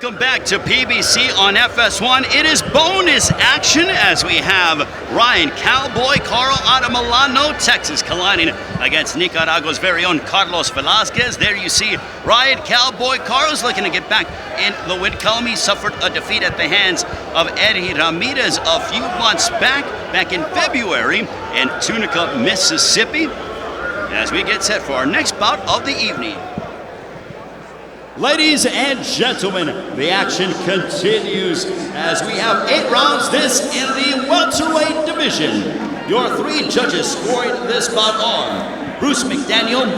Welcome back to PBC on FS1. It is bonus action as we have Ryan Cowboy Karl out of Milano, Texas, colliding against Nicaragua's very own Carlos Velasquez. There you see Ryan Cowboy Karl's looking to get back in the win column. He suffered a defeat at the hands of Eddie Ramirez a few months back in February in Tunica, Mississippi. As we get set for our next bout of the evening. Ladies and gentlemen, the action continues as we have 8 rounds this in the welterweight division. Your 3 judges scoring this bout are Bruce McDaniel,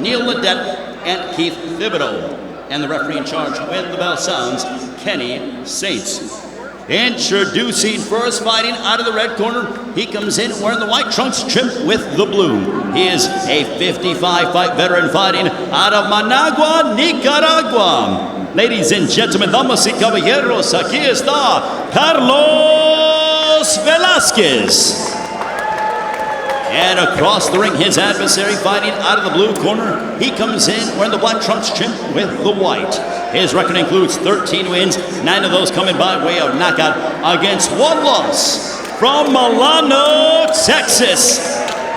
Neil Ledet, and Keith Thibodeau. And the referee in charge when the bell sounds, Kenny Saints. Introducing first, fighting out of the red corner, he comes in wearing the white trunks trimmed with the blue. He is a 55-fight veteran fighting out of Managua, Nicaragua. Ladies and gentlemen, damas y caballeros, aquí está Carlos Velasquez. And across the ring, his adversary fighting out of the blue corner. He comes in wearing the black trunks trimmed with the white. His record includes 13 wins, 9 of those coming by way of knockout against 1 loss from Milano, Texas.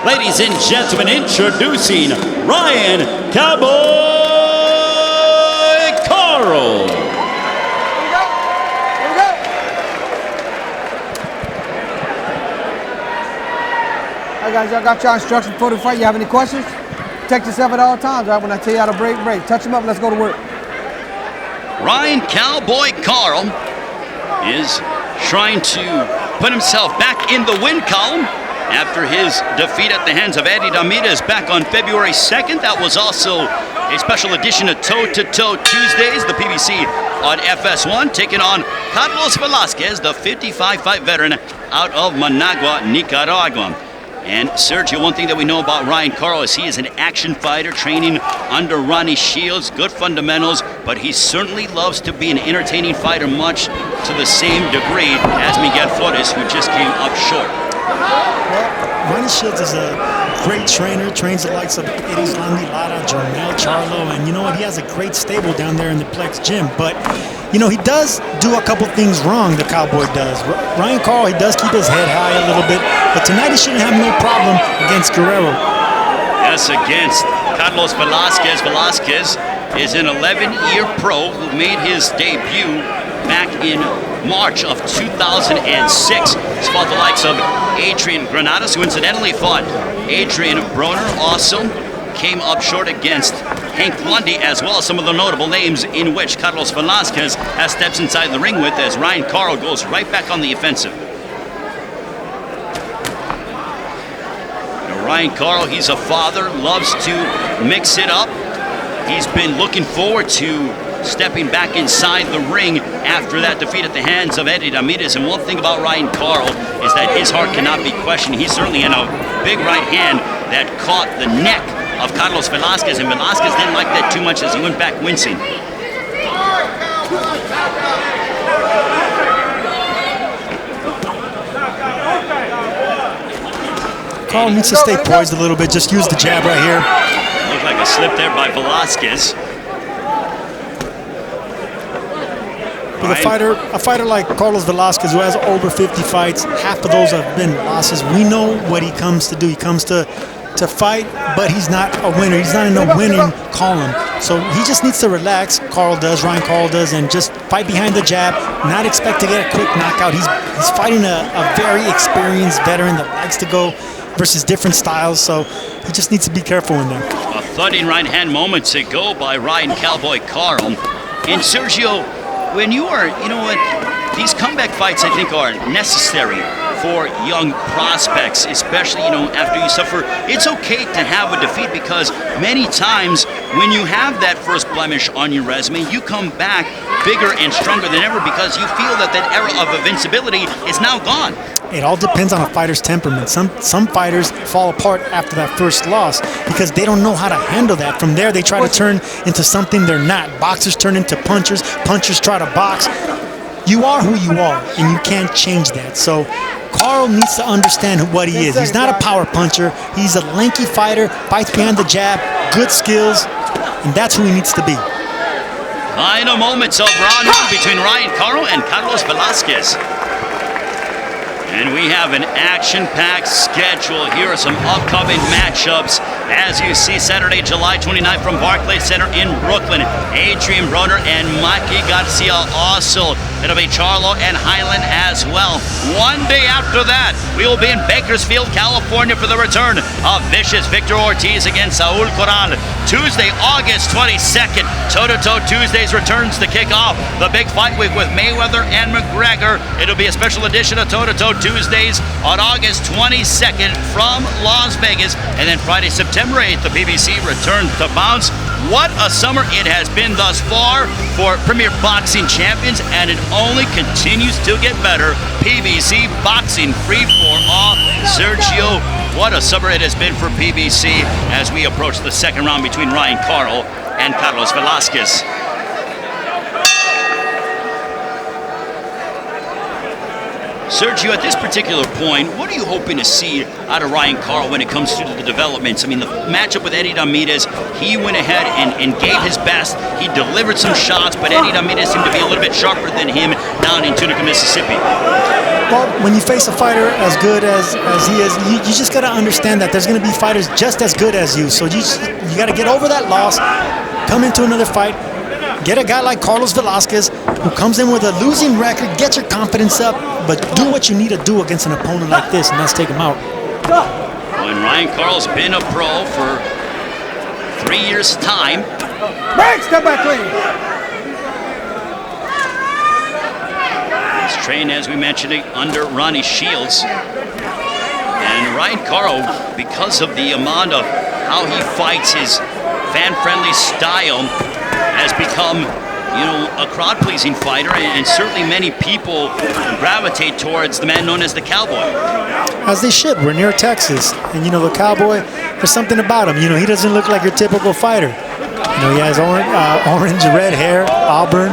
Ladies and gentlemen, introducing Ryan Cowboy Karl. All right, guys, y'all got your instructions before the fight. You have any questions? Protect yourself at all times, right? When I tell you how to break. Touch them up, let's go to work. Ryan Cowboy Karl is trying to put himself back in the win column after his defeat at the hands of Eddie Ramirez back on February 2nd. That was also a special edition of Toe to Toe Tuesdays, the PBC on FS1, taking on Carlos Velasquez, the 55-fight veteran out of Managua, Nicaragua. And Sergio, one thing that we know about Ryan Karl is he is an action fighter training under Ronnie Shields, good fundamentals, but he certainly loves to be an entertaining fighter, much to the same degree as Miguel Flores, who just came up short. Well, Ronnie Shields is a great trainer, trains the likes of Eddie Lara, Jornel, Charlo, and you know what, he has a great stable down there in the Plex gym, but you know, he does do a couple things wrong, the Cowboy does. Ryan Karl, he does keep his head high a little bit, but tonight he shouldn't have no problem against Guerrero. Yes, against Carlos Velasquez. Velasquez is an 11-year pro who made his debut back in March of 2006. He's fought the likes of Adrian Granados, who incidentally fought Adrian Broner, also came up short against Hank Lundy, as well as some of the notable names in which Carlos Velasquez has steps inside the ring with, as Ryan Karl goes right back on the offensive. Now, Ryan Karl, he's a father, loves to mix it up. He's been looking forward to stepping back inside the ring after that defeat at the hands of Eddie Ramirez. And one thing about Ryan Karl is that his heart cannot be questioned. He's certainly in a big right hand that caught the neck of Carlos Velasquez, and Velasquez didn't like that too much as he went back wincing. Karl needs to stay poised a little bit, just use the jab right here. Looked like a slip there by Velasquez. With a fighter like Carlos Velasquez, who has over 50 fights, half of those have been losses. We know what he comes to do. He comes to fight, but he's not a winner. He's not in a winning column. So he just needs to relax, Ryan Karl does, and just fight behind the jab, not expect to get a quick knockout. He's fighting a very experienced veteran that likes to go versus different styles, so he just needs to be careful in there. A thudding right hand moments ago by Ryan Cowboy Karl. And Sergio, when you are, you know what, these comeback fights I think are necessary for young prospects, especially, you know, after you suffer. It's okay to have a defeat because many times when you have that first blemish on your resume, you come back bigger and stronger than ever because you feel that that era of invincibility is now gone. It all depends on a fighter's temperament. Some fighters fall apart after that first loss because they don't know how to handle that. From there, they try to turn into something they're not. Boxers turn into punchers. Punchers try to box. You are who you are, and you can't change that. So Karl needs to understand what he is. He's not a power puncher. He's a lanky fighter, fights behind the jab, good skills, and that's who he needs to be. Final moments of round one between Ryan Karl and Carlos Velasquez. And we have an action-packed schedule. Here are some upcoming matchups. As you see, Saturday, July 29th from Barclays Center in Brooklyn, Adrian Broner and Maki Garcia also. It'll be Charlo and Highland as well. One day after that, we will be in Bakersfield, California for the return of vicious Victor Ortiz against Saul Corral. Tuesday, August 22nd, Toe-to-Toe Tuesdays returns to kick off the big fight week with Mayweather and McGregor. It'll be a special edition of Toe-to-Toe Tuesdays on August 22nd from Las Vegas. And then Friday, September 8th, the PBC returns to bounce. What a summer it has been thus far for Premier Boxing Champions, and it only continues to get better. PBC Boxing Free for All. Sergio, what a summer it has been for PBC as we approach the second round between Ryan Karl and Carlos Velasquez. Sergio, at this particular point, what are you hoping to see out of Ryan Karl when it comes to the developments? I mean, the matchup with Eddie Ramirez, he went ahead and gave his best. He delivered some shots, but Eddie Ramirez seemed to be a little bit sharper than him down in Tunica, Mississippi. Well, when you face a fighter as good as he is, you just got to understand that there's going to be fighters just as good as you. So you got to get over that loss, come into another fight, get a guy like Carlos Velasquez who comes in with a losing record, get your confidence up, but do what you need to do against an opponent like this, and that's take him out. When Ryan Karl's been a pro for 3 years' time. Break, step back clean. He's trained, as we mentioned, under Ronnie Shields. And Ryan Karl, because of the amount of how he fights, his fan-friendly style, has become, you know, a crowd-pleasing fighter, and certainly many people gravitate towards the man known as the Cowboy. As they should. We're near Texas, and you know the Cowboy, there's something about him. You know, he doesn't look like your typical fighter. You know, he has orange, red hair, auburn,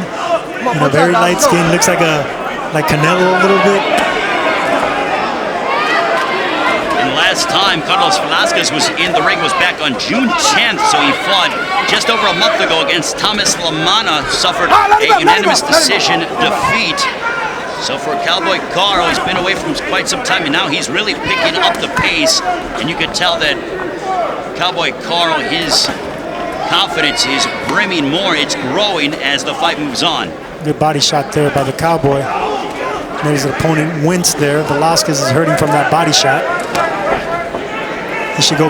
you know, very light skin, looks like Canelo a little bit. Last time Carlos Velasquez was in the ring was back on June 10th, so he fought just over a month ago against Thomas Lamana, suffered a unanimous decision defeat. So for Cowboy Karl, he's been away from quite some time, and now he's really picking up the pace, and you can tell that Cowboy Karl, his confidence is brimming more, it's growing as the fight moves on. Good body shot there by the Cowboy. Made his opponent wince there. Velasquez is hurting from that body shot. He should go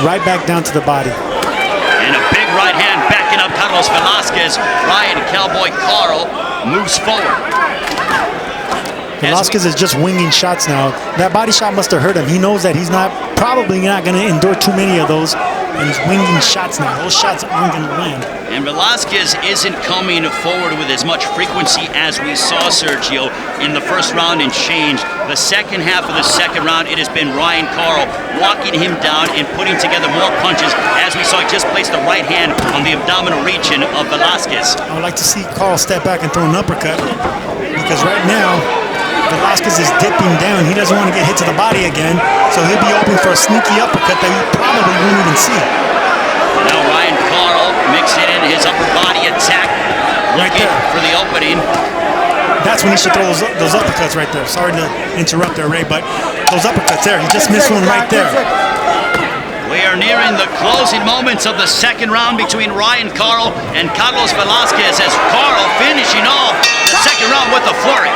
right back down to the body. And a big right hand backing up Carlos Velasquez. Ryan Cowboy Karl moves forward. Velasquez is just winging shots now. That body shot must have hurt him. He knows that he's probably not going to endure too many of those, and he's winging shots now. Those shots aren't going to land. And Velasquez isn't coming forward with as much frequency as we saw Sergio in the first round and change. The second half of the second round, it has been Ryan Karl walking him down and putting together more punches, as we saw he just place the right hand on the abdominal region of Velasquez. I would like to see Karl step back and throw an uppercut, because right now Velasquez is dipping down. He doesn't want to get hit to the body again, so he'll be open for a sneaky uppercut that he probably won't even see. Now Ryan Karl mixing in his upper body attack, looking for the opening. That's when he should throw those uppercuts right there. Sorry to interrupt there, Ray, but those uppercuts there, he just missed one right there. We are nearing the closing moments of the second round between Ryan Karl and Carlos Velasquez, as Karl finishing off the second round with a flurry.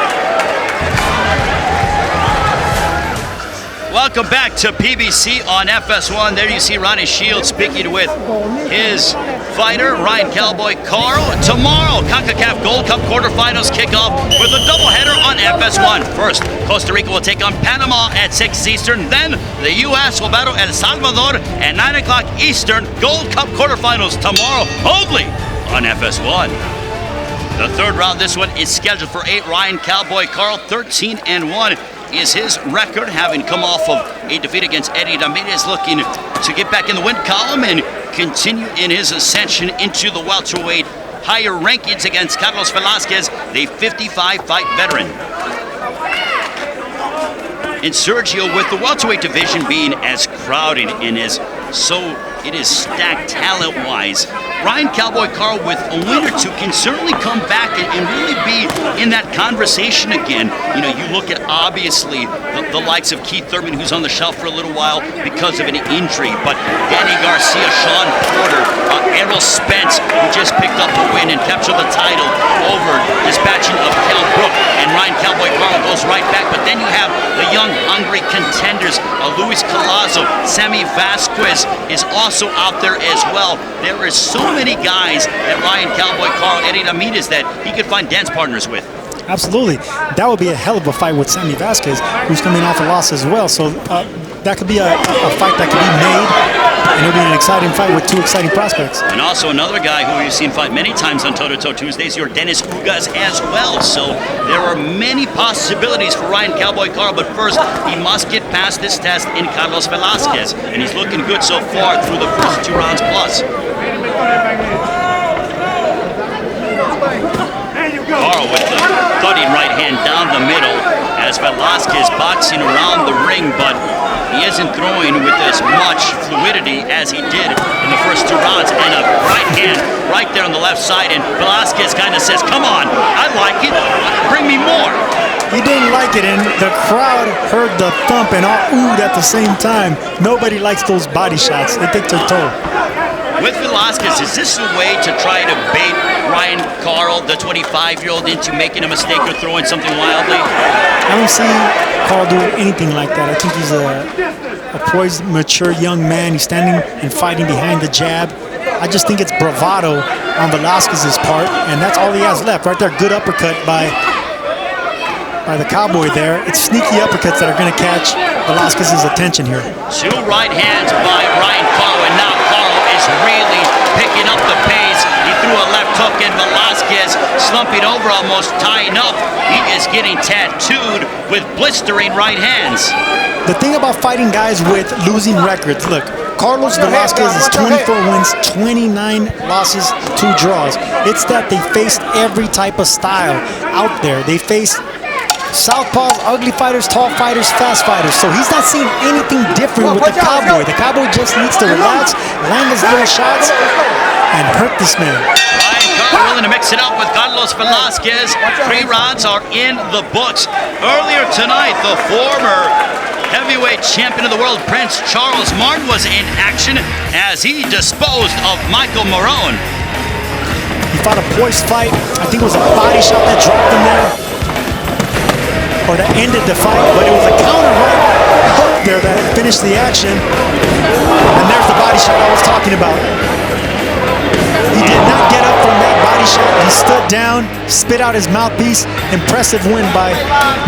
Welcome back to PBC on FS1. There you see Ronnie Shields speaking with his fighter, Ryan Cowboy Karl. Tomorrow, CONCACAF Gold Cup quarterfinals kick off with a doubleheader on FS1. First, Costa Rica will take on Panama at 6 Eastern. Then, the U.S. will battle El Salvador at 9 o'clock Eastern. Gold Cup quarterfinals tomorrow only on FS1. The third round, this one is scheduled for 8. Ryan Cowboy Karl, 13-1. Is his record, having come off of a defeat against Eddie Ramirez, looking to get back in the win column and continue in his ascension into the welterweight higher rankings against Carlos Velasquez, the 55-fight veteran. And Sergio, with the welterweight division being as crowded and as it is stacked talent-wise, Ryan Cowboy Karl, with a win or two, can certainly come back and really be in that conversation again. You know, you look at obviously the likes of Keith Thurman, who's on the shelf for a little while because of an injury, but Danny Garcia, Sean Porter, Errol Spence, who just picked up a win and captured the title over dispatching of Kell Brook, and Ryan Cowboy Karl goes right back. But then you have the young, hungry contenders, Luis Collazo, Sammy Vasquez is also out there as well. There is so many guys that Ryan Cowboy Karl, Eddie Ramirez, that he could find dance partners with. Absolutely. That would be a hell of a fight with Sammy Vasquez, who's coming off a loss as well. So that could be a fight that could be made, and it'll be an exciting fight with two exciting prospects. And also another guy who you've seen fight many times on Toe-to-Toe Tuesdays, your Dennis Ugas as well. So there are many possibilities for Ryan Cowboy Karl, but first he must get past this test in Carlos Velasquez, and he's looking good so far through the first 2 rounds plus. Karl with the thudding right hand down the middle as Velasquez boxing around the ring, but he isn't throwing with as much fluidity as he did in the first 2 rounds. And a right hand right there on the left side, and Velasquez kind of says, come on, I like it, bring me more. He didn't like it, and the crowd heard the thump and all oohed at the same time. Nobody likes those body shots. They take their toll. With Velasquez, is this a way to try to bait Ryan Karl, the 25-year-old, into making a mistake or throwing something wildly? I don't see Karl doing anything like that. I think he's a poised, mature young man. He's standing and fighting behind the jab. I just think it's bravado on Velasquez's part, and that's all he has left. Right there, good uppercut by the Cowboy there. It's sneaky uppercuts that are going to catch Velasquez's attention here. 2 right hands by Ryan Karl, and now Karl is really picking up the pace. He threw a left hook, and Velasquez slumping over, almost tying up. He is getting tattooed with blistering right hands. The thing about fighting guys with losing records, look, Carlos Velasquez is 24 wins, 29 losses, 2 draws. It's that they faced every type of style out there. They faced southpaws, ugly fighters, tall fighters, fast fighters. So he's not seeing anything different with the Cowboy. The Cowboy just needs to relax, land his little shots, and hurt this man. Ryan Karl willing to mix it up with Carlos Velasquez. 3 rounds are in the books. Earlier tonight, the former heavyweight champion of the world, Prince Charles Martin, was in action as he disposed of Michael Morone. He fought a poised fight. I think it was a body shot that dropped him there, or that ended the fight, but it was a counter right hook there that finished the action. And there's the body shot I was talking about. He did not get up from that body shot. He stood down, spit out his mouthpiece. Impressive win by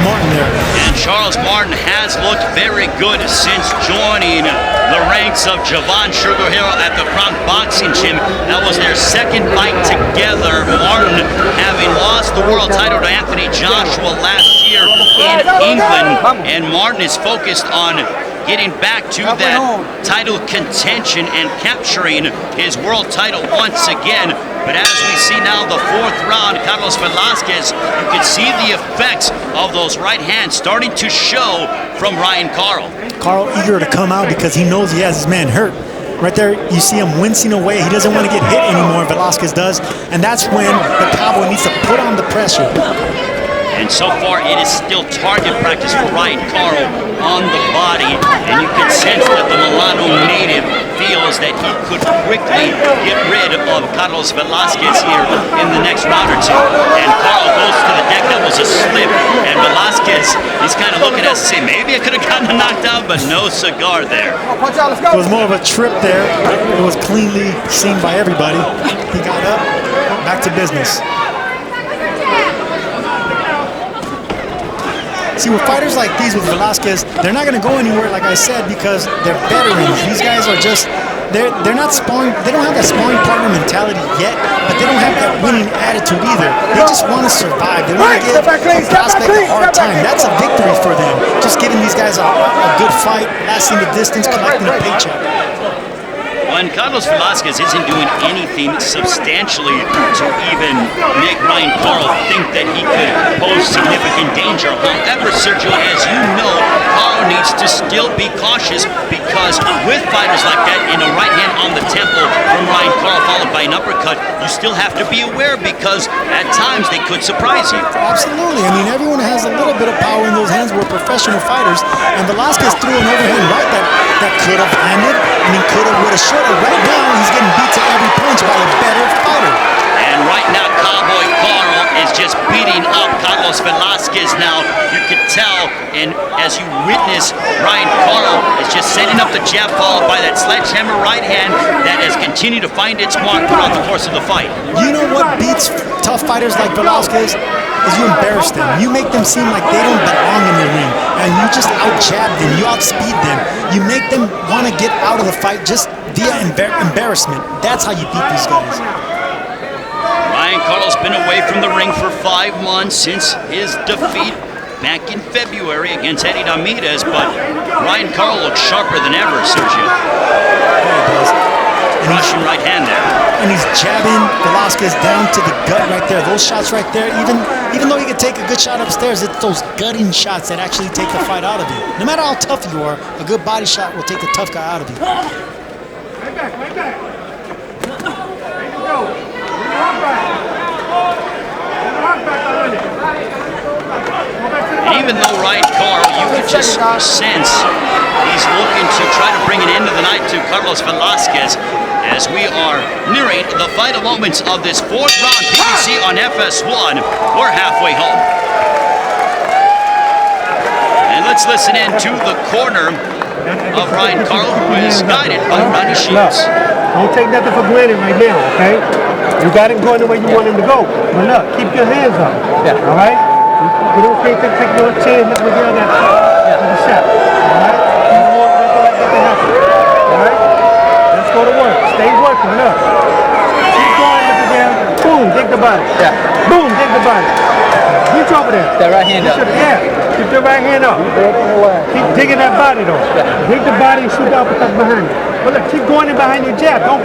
Martin there. And Charles Martin has looked very good since joining the ranks of Javon Sugar Hill at the Crown Boxing Gym. That was their 2nd fight together. Martin having lost the world title to Anthony Joshua last year in England. And Martin is focused on getting back to that title contention and capturing his world title once again. But as we see now, the 4th round, Carlos Velasquez, you can see the effects of those right hands starting to show from Ryan Karl. Karl eager to come out because he knows he has his man hurt. Right there, you see him wincing away. He doesn't want to get hit anymore, Velasquez does. And that's when the Cowboy needs to put on the pressure. And so far, it is still target practice for Ryan Karl on the body. And you can sense that the Milano native feels that he could quickly get rid of Carlos Velasquez here in the next round or 2. And Karl goes to the deck. That was a slip. And Velasquez, he's kind of looking at us saying, maybe I could have gotten knocked out, but no cigar there. It was more of a trip there. It was cleanly seen by everybody. He got up, back to business. See, with fighters like these with Velasquez, they're not going to go anywhere, like I said, because they're veterans. These guys are just, they're not sparring, they don't have that sparring partner mentality yet, but they don't have that winning attitude either. They just want to survive. They want to give a prospect a hard time. That's a victory for them. Just giving these guys a good fight, lasting the distance, collecting a paycheck. When Carlos Velasquez isn't doing anything substantially to even make Ryan Karl think that he could pose significant danger. However, Sergio, as you know, Karl needs to still be cautious because with fighters like that and a right hand on the temple from Ryan Karl followed by an uppercut, you still have to be aware because at times they could surprise you. Absolutely. I mean, everyone has a little bit of power in those hands. We're professional fighters, and Velasquez threw an overhand right that could have landed. I mean, could have, would have, should have. Right now, he's getting beat to every punch by a better fighter. And right now, Cowboy Karl is just beating up Carlos Velasquez now. You could tell, and as you witness, Ryan Karl is just setting up the jab followed by that sledgehammer right hand that has continued to find its mark throughout the course of the fight. You know what beats tough fighters like Velasquez? Is you embarrass them. You make them seem like they don't belong in the ring, and you just out-jab them, you outspeed them. You make them want to get out of the fight just via embarrassment. That's how you beat these guys. Ryan Karl's been away from the ring for 5 months since his defeat back in February against Eddie Ramirez, but Ryan Karl looks sharper than ever, Sergio. He does. Russian right hand there. And he's jabbing Velasquez down to the gut right there. Those shots right there, even though he can take a good shot upstairs, it's those gutting shots that actually take the fight out of you. No matter how tough you are, a good body shot will take the tough guy out of you. Right back, right back. There you go. Bring your arm back. Bring your arm back already. And even though Ryan Karl, you can just sense he's looking to try to bring an end to the night to Carlos Velasquez as we are nearing the final moments of this 4th round PBC on FS1. We're halfway home. And let's listen in to the corner of Ryan Karl, who is guided by Ronnie Shields. Don't take nothing for granted right now, okay? You got him going the way you want him to go. But look, keep your hands up. Yeah. All right? You don't take your chin with the other shot. All right? You don't want nothing to happen. All right? Let's go to work. Stay working. Look. Keep going with the jab. Boom, dig the body. Yeah. Boom, dig the body. Reach over there. That right hand up. Yeah. Keep your right hand up. Keep digging that body though. Dig the body and shoot the uppercut behind it. But look, keep going in behind your jab. Don't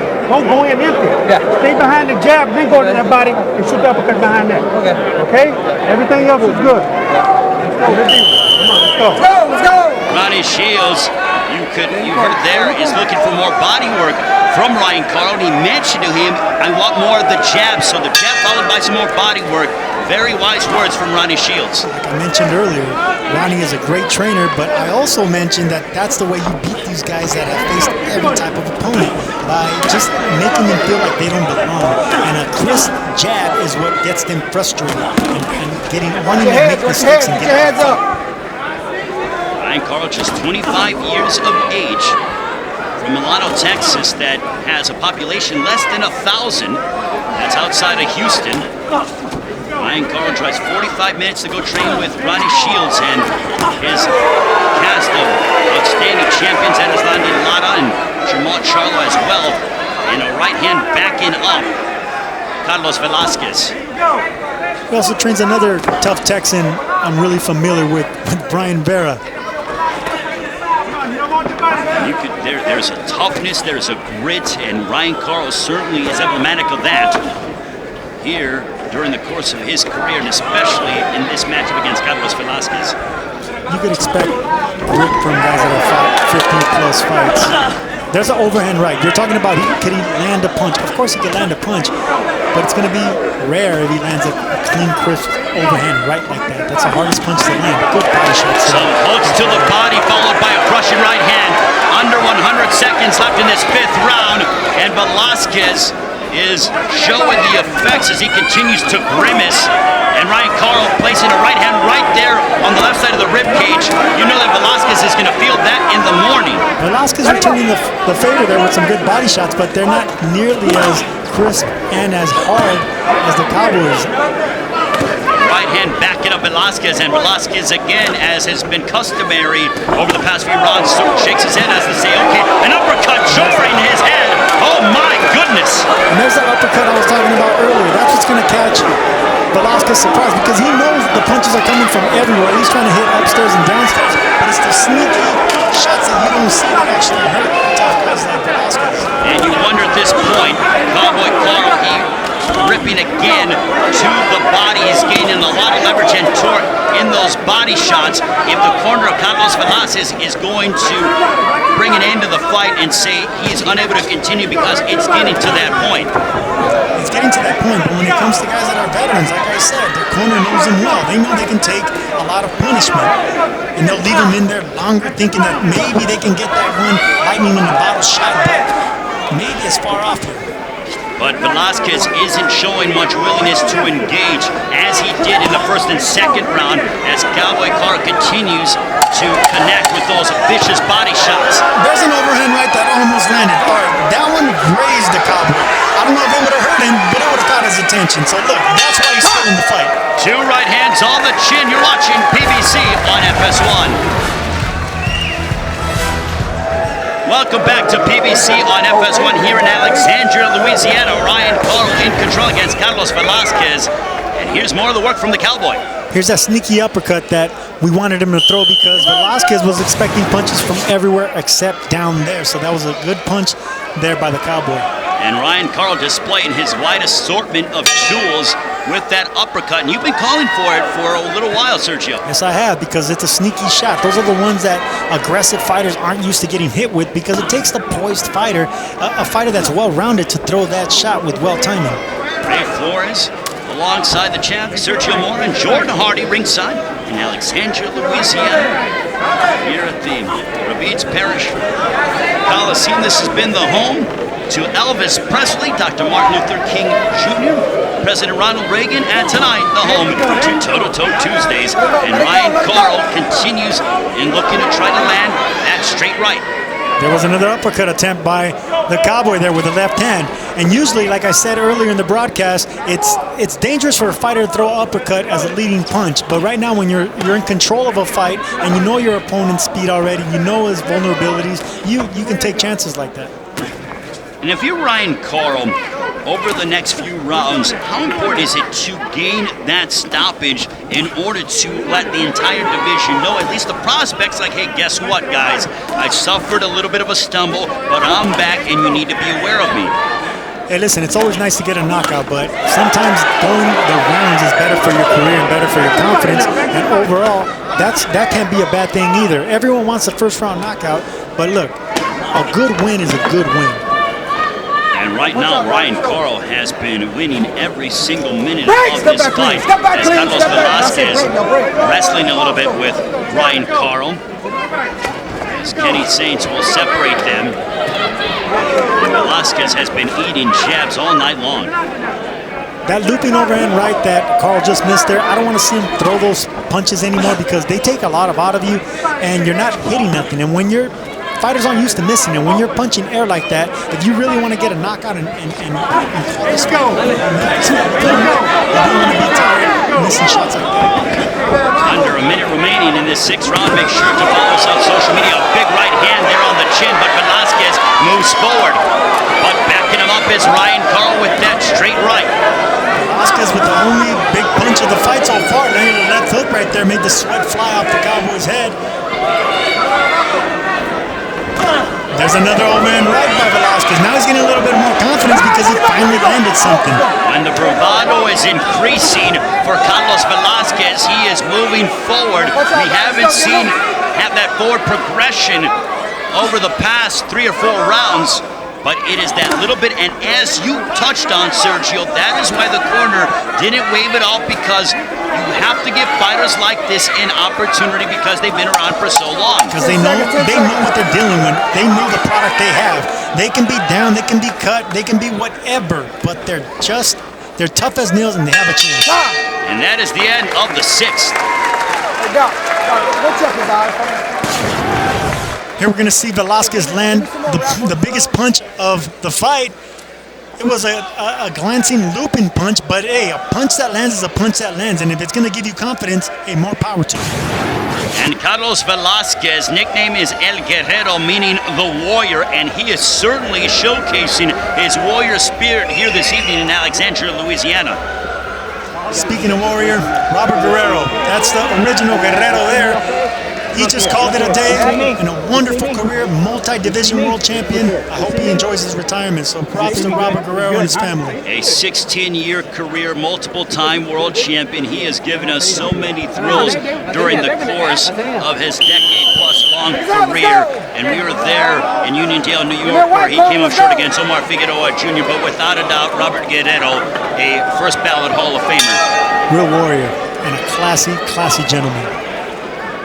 go in empty. Yeah. Stay behind the jab, then go to that body and shoot the uppercut behind that. Okay. Okay? Everything else is good. Let's go. Let's go. Let's go. Let's go. Ronnie Shields, you heard there, is looking for more body work from Ryan Karl. He mentioned to him, I want more of the jab. So the jab followed by some more body work. Very wise words from Ronnie Shields. Like I mentioned earlier, Ronnie is a great trainer, but I also mentioned that that's the way you beat these guys that have faced every type of opponent, by just making them feel like they don't belong. And a crisp jab is what gets them frustrated and wanting to make mistakes and get hands up. Ryan Karl, just 25 years of age, from Milano, Texas, that has a population less than 1,000. That's outside of Houston. Ryan Karl drives 45 minutes to go train with Ronnie Shields and his cast of outstanding champions, Eslandi Lara and Jamal Charlo as well, and a right hand backing up Carlos Velasquez. He also trains another tough Texan I'm really familiar with Brian Vera. There's a toughness, there's a grit, and Ryan Karl certainly is emblematic of that here during the course of his career, and especially in this matchup against Carlos Velasquez. You could expect grit from guys that have fought 15-plus fights. There's an overhand right. You're talking about could he land a punch? Of course he could land a punch, but it's going to be rare if he lands a clean, crisp overhand right like that. That's the hardest punch to land. Good body shot. Some hooks to the body followed by a crushing right hand. Under 100 seconds left in this 5th round, and Velasquez is showing the effects as he continues to grimace. And Ryan Karl placing a right hand right there on the left side of the rib cage. You know that Velasquez is going to feel that in the morning. Velasquez returning the favor there with some good body shots, but they're not nearly as crisp and as hard as the Cowboys. Right hand backing up Velasquez, and Velasquez again, as has been customary over the past few rounds, shakes his head as to say, okay, an uppercut jarring his head. Oh my goodness. And there's that uppercut I was talking about earlier. That's what's going to catch Velasquez surprised, because he knows the punches are coming from everywhere. He's trying to hit upstairs and downstairs, but it's the sneaky shots that you don't see that actually hurt. guys like Velasquez. And you wonder at this point, Cowboy Karl, he ripping again to the body. He's gaining a lot of leverage and torque in those body shots. If the corner of Carlos Velasquez is going to bring an end to the fight and say he's unable to continue because it's getting to that point. It's getting to that point, but when it comes to guys that are veterans, like I said, their corner knows them well. They know they can take a lot of punishment, and they'll leave them in there longer thinking that maybe they can get that one lightning in the bottle shot, but maybe it's far off here. But Velasquez isn't showing much willingness to engage as he did in the first and second round as Cowboy Karl continues to connect with those vicious body shots. There's an overhand right that almost landed. All right, that one grazed the Cowboy. I don't know if it would have hurt him, but it would have caught his attention. So look, that's why he's still in the fight. Two right hands on the chin. You're watching PBC on FS1. Welcome back to PBC on FS1 here in Alexandria, Louisiana. Ryan Karl in control against Carlos Velasquez. And here's more of the work from the Cowboy. Here's that sneaky uppercut that we wanted him to throw because Velasquez was expecting punches from everywhere except down there. So that was a good punch there by the Cowboy. And Ryan Karl displaying his wide assortment of tools with that uppercut. And you've been calling for it for a little while, Sergio. Yes, I have, because it's a sneaky shot. Those are the ones that aggressive fighters aren't used to getting hit with because it takes the poised fighter, a fighter that's well-rounded, to throw that shot with well-timing. Ray Flores alongside the champ, Sergio Mora and Jordan Hardy ringside in Alexandria, Louisiana. Here at the Ravids Parish Coliseum. This has been the home to Elvis Presley, Dr. Martin Luther King Jr., President Ronald Reagan, and tonight the home to Toe-to-Toe Tuesdays. And Ryan Karl continues in looking to try to land that straight right. There was another uppercut attempt by the Cowboy there with the left hand. And usually, like I said earlier in the broadcast, it's dangerous for a fighter to throw an uppercut as a leading punch. But right now, when you're in control of a fight and you know your opponent's speed already, you know his vulnerabilities, you can take chances like that. And if you're Ryan Karl, over the next few rounds, how important is it to gain that stoppage in order to let the entire division know, at least the prospects, like, hey, guess what, guys? I suffered a little bit of a stumble, but I'm back and you need to be aware of me. Hey, listen, it's always nice to get a knockout, but sometimes going the rounds is better for your career and better for your confidence. And overall, that can't be a bad thing either. Everyone wants a first-round knockout, but look, a good win is a good win. And right now, Ryan Karl has been winning every single minute of this fight as Carlos Velasquez wrestling a little bit with Ryan Karl. As Kenny Saints will separate them. And Velasquez has been eating jabs all night long. That looping overhand right that Karl just missed there, I don't want to see him throw those punches anymore because they take a lot out of you and you're not hitting nothing. And when you're fighters aren't used to missing, and when you're punching air like that, if you really want to get a knockout and call this fight, you don't want to be tired missing shots like that. Under a minute remaining in this sixth round. Make sure to follow us on social media. A big right hand there on the chin, but Velasquez moves forward. But backing him up is Ryan Karl with that straight right. Velasquez with the only big punch of the fight so far. Landing the left hook right there, made the sweat fly off the Cowboy's head. There's another overhand right by Velasquez. Now he's getting a little bit more confidence because he finally landed something. When the bravado is increasing for Carlos Velasquez, he is moving forward. We haven't seen that forward progression over the past 3 or 4 rounds, but it is that little bit. And as you touched on, Sergio, that is why the corner didn't wave it off, because you have to give fighters like this an opportunity because they've been around for so long. Because they know what they're dealing with. They know the product they have. They can be down, they can be cut, they can be whatever, but they're tough as nails and they have a chance. And that is the end of the sixth. Here we're going to see Velasquez land the biggest punch of the fight. It was a glancing, looping punch, but hey, a punch that lands is a punch that lands, and if it's going to give you confidence, hey, more power to you. And Carlos Velasquez, nickname is El Guerrero, meaning the warrior, and he is certainly showcasing his warrior spirit here this evening in Alexandria, Louisiana. Speaking of warrior, Robert Guerrero, that's the original Guerrero there. he just called it a day and a wonderful career, multi-division world champion. I hope he enjoys his retirement. So props to Robert Guerrero and his family. A 16-year career, multiple-time world champion. He has given us so many thrills during the course of his decade-plus long career. And we were there in Uniondale, New York, where he came up short against Omar Figueroa Jr., but without a doubt, Robert Guerrero, a first ballot Hall of Famer. Real warrior and a classy, classy gentleman.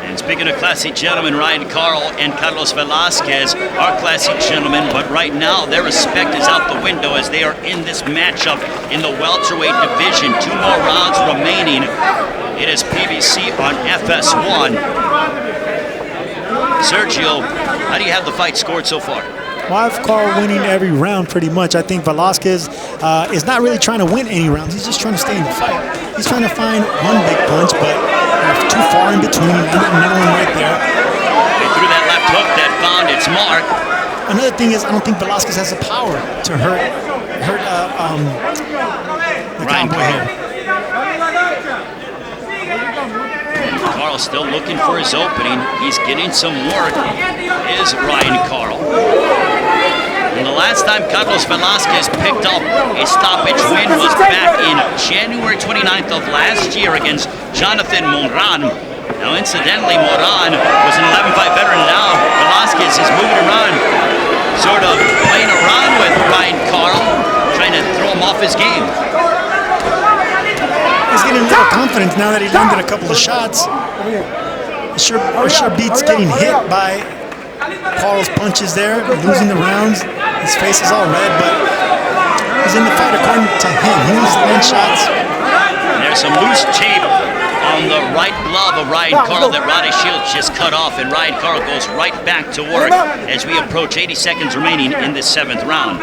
And speaking of classy gentlemen, Ryan Karl and Carlos Velasquez are classy gentlemen, but right now their respect is out the window as they are in this matchup in the welterweight division. 2 more rounds remaining. It is PBC on FS1. Sergio, how do you have the fight scored so far? Well, I have Karl winning every round pretty much. I think Velasquez is not really trying to win any rounds. He's just trying to stay in the fight. He's trying to find one big punch, but too far in between. Another one right there. He threw that left hook that found its mark. Another thing is I don't think Velasquez has the power to hurt the Cowboy here. Karl still looking for his opening. He's getting some work, is Ryan Karl. And the last time Carlos Velasquez picked up a stoppage win was back in January 29th of last year against Jonathan Moran. Now, incidentally, Moran was an 11-fight veteran. Now, Velasquez is moving around, sort of playing around with Ryan Karl, trying to throw him off his game. He's getting a little confidence now that he landed a couple of shots. It sure beats getting hit by Karl's punches there, losing the rounds. His face is all red, but he's in the fight according to him. He wants to land shots. And there's some loose tape on the right glove of Ryan Karl that Roddy Shields just cut off, and Ryan Karl goes right back to work as we approach 80 seconds remaining in this 7th round.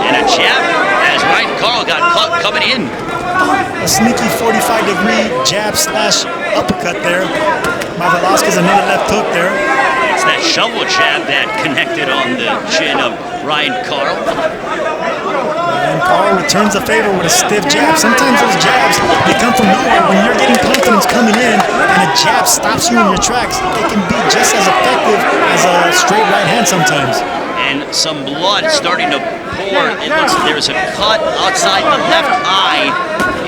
And a jab as Ryan Karl got caught coming in. A sneaky 45-degree jab slash uppercut there by Velasquez, another left hook there. It's that shovel jab that connected on the chin of Ryan Karl. And Karl returns the favor with a stiff jab. Sometimes those jabs, they come from nowhere. When you're getting confidence coming in and a jab stops you in your tracks, it can be just as effective as a straight right hand sometimes. And some blood starting to pour. It looks there's a cut outside the left eye.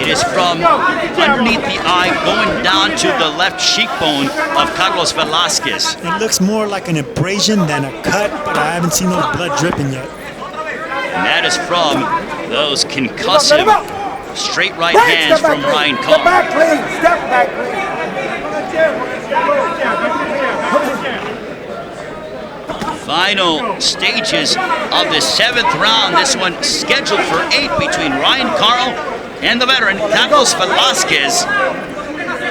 It is from underneath the eye going down to the left cheekbone of Carlos Velasquez. It looks more like an abrasion than a cut, but I haven't seen no blood dripping yet. And that is from those concussive straight right hands from Ryan Karl. Step back, please. Step back, please. Final stages of the 7th round. This one scheduled for 8 between Ryan Karl and the veteran Carlos Velasquez.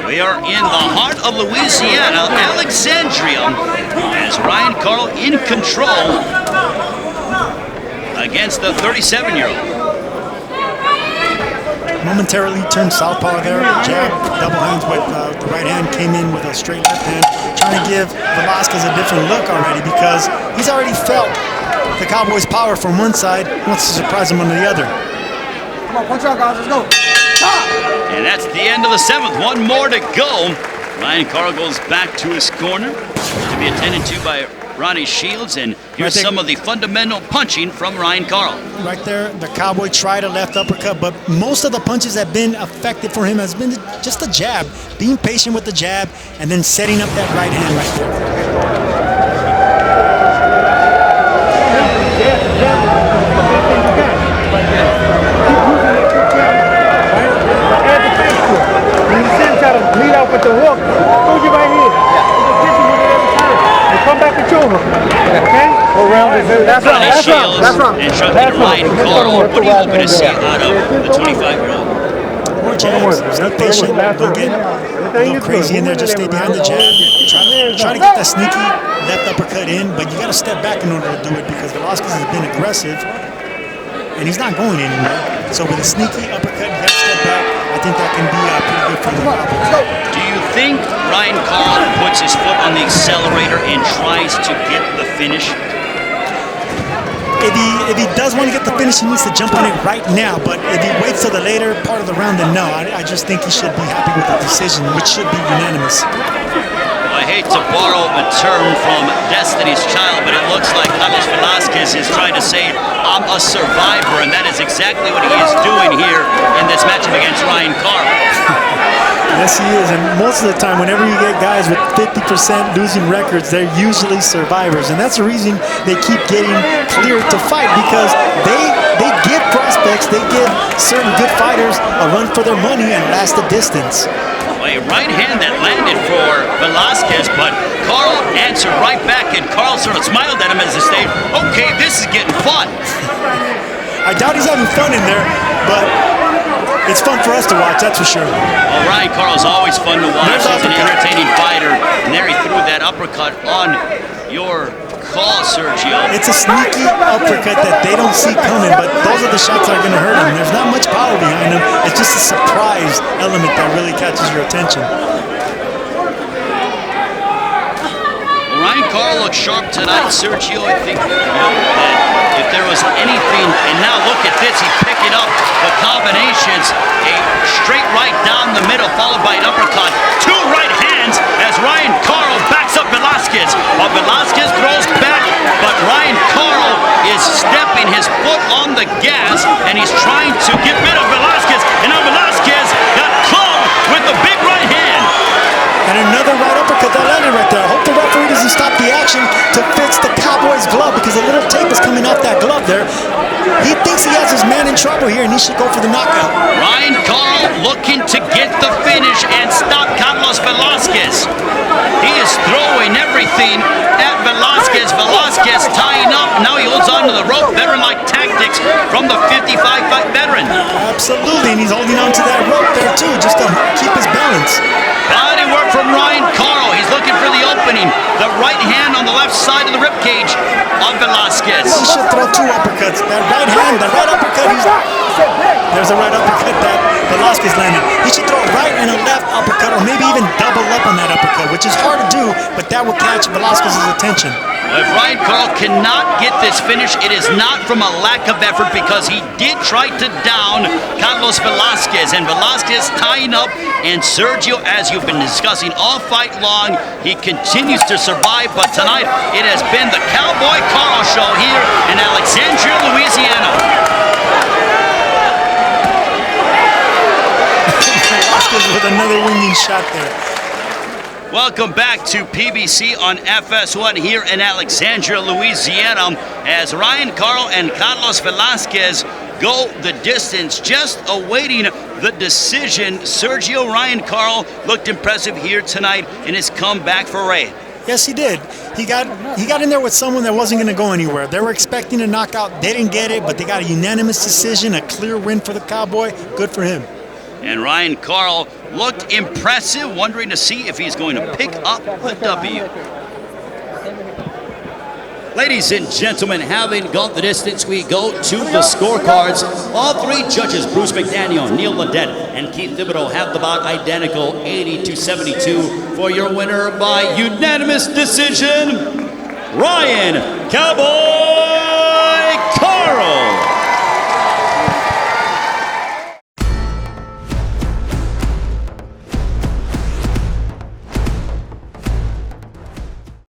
We are in the heart of Louisiana, Alexandria, as Ryan Karl in control against the 37-year-old. Momentarily turned southpaw there, jab, double hands with the right hand, came in with a straight left hand, trying to give Velasquez a different look already because he's already felt the Cowboys' power from one side, wants to surprise him on the other. Come on, punch out, guys, let's go. And that's the end of the 7th, 1 more to go. Ryan Karl goes back to his corner to be attended to by Ronnie Shields, and here's some of the fundamental punching from Ryan Karl. Right there, the Cowboy tried a left uppercut, but most of the punches that have been effective for him has been just a jab, being patient with the jab, and then setting up that right hand right When you see him try to lead out with the hook, hold you right here. Come back with your hook. Okay? That's right. And Chucky Ryan Karl, what are you hoping to see out of the 25-year-old? More jabs. Stay patient. Don't get a little crazy in there. Just stay behind the jab. Try to get that sneaky left uppercut in, but you got to step back in order to do it because Velasquez has been aggressive, and he's not going anywhere. So with a sneaky uppercut, you got to step back. I think that can be pretty good for the Cowboys. Do you think Ryan Karl puts his foot on the accelerator and tries to get the finish? if he does want to get the finish, he needs to jump on it right now. But if he waits till the later part of the round, then no. I just think he should be happy with the decision, which should be unanimous. I hate to borrow a term from Destiny's Child, but it looks like Carlos Velasquez is trying to say, I'm a survivor, and that is exactly what he is doing here in this matchup against Ryan Karl. Yes, he is, and most of the time, whenever you get guys with 50% losing records, they're usually survivors, and that's the reason they keep getting cleared to fight, because they give prospects, they give certain good fighters a run for their money and last the distance. A right hand that landed for Velasquez, but Karl answered right back, and Karl sort of smiled at him as he said, okay, this is getting fun. I doubt he's having fun in there, but it's fun for us to watch, that's for sure. Well, Ryan Karl's always fun to watch. He's an entertaining fighter, and there he threw that uppercut on your call, Sergio. It's a sneaky uppercut that they don't see coming, but those are the shots that are going to hurt him. There's not much power behind him. It's just a surprise element that really catches your attention. Ryan Karl looks sharp tonight, Sergio. I think that if there was anything, and now look at this, he picked it up. The combinations, a straight right down the middle, followed by an uppercut. Two right hands as Ryan Karl backs up Velasquez. While Velasquez throws back, but Ryan Karl is stepping his foot on the gas, and he's trying to get rid of Velasquez. And now Velasquez got clubbed with the big right hand. And another right uppercut that landed right there. I hope the referee doesn't stop the action to fix the Cowboy's glove, because a little tape is coming off that glove there. He thinks he has his man in trouble here, and he should go for the knockout. Ryan Karl looking to get the finish and stop Carlos Velasquez. He is throwing everything at Velasquez. Velasquez tying up. Now he holds on to the rope. Veteran-like tactics from the 55-fight veteran. Absolutely, and he's holding on to that rope there too, just to keep his balance. Body work from Ryan Karl. He's looking for the opening. The right hand on the left side of the ribcage of Velasquez. He should throw two uppercuts. That right hand, that right uppercut, there's a right uppercut that Velasquez landed. He should throw a right and a left uppercut, or maybe even double up on that uppercut, which is hard to do, but that will catch Velasquez's attention. If Ryan Karl cannot get this finish, it is not from a lack of effort, because he did try to down Carlos Velasquez, and Velasquez tying up, and Sergio, as you've been discussing all fight long, he continues to survive, but tonight it has been the Cowboy Karl show here in Alexandria, Louisiana. Velasquez with another winging shot there. Welcome back to PBC on FS1 here in Alexandria, Louisiana, as Ryan Karl and Carlos Velasquez go the distance, just awaiting the decision. Sergio, Ryan Karl looked impressive here tonight in his comeback foray. Yes, he did. He got in there with someone that wasn't going to go anywhere. They were expecting a knockout. They didn't get it, but they got a unanimous decision, a clear win for the Cowboy. Good for him. And Ryan Karl looked impressive, wondering to see if he's going to pick up the W. Ladies and gentlemen, having gone the distance, we go to the scorecards. All three judges, Bruce McDaniel, Neil Ledette, and Keith Thibodeau, have the bout identical, 80-72, for your winner by unanimous decision, Ryan Cowboy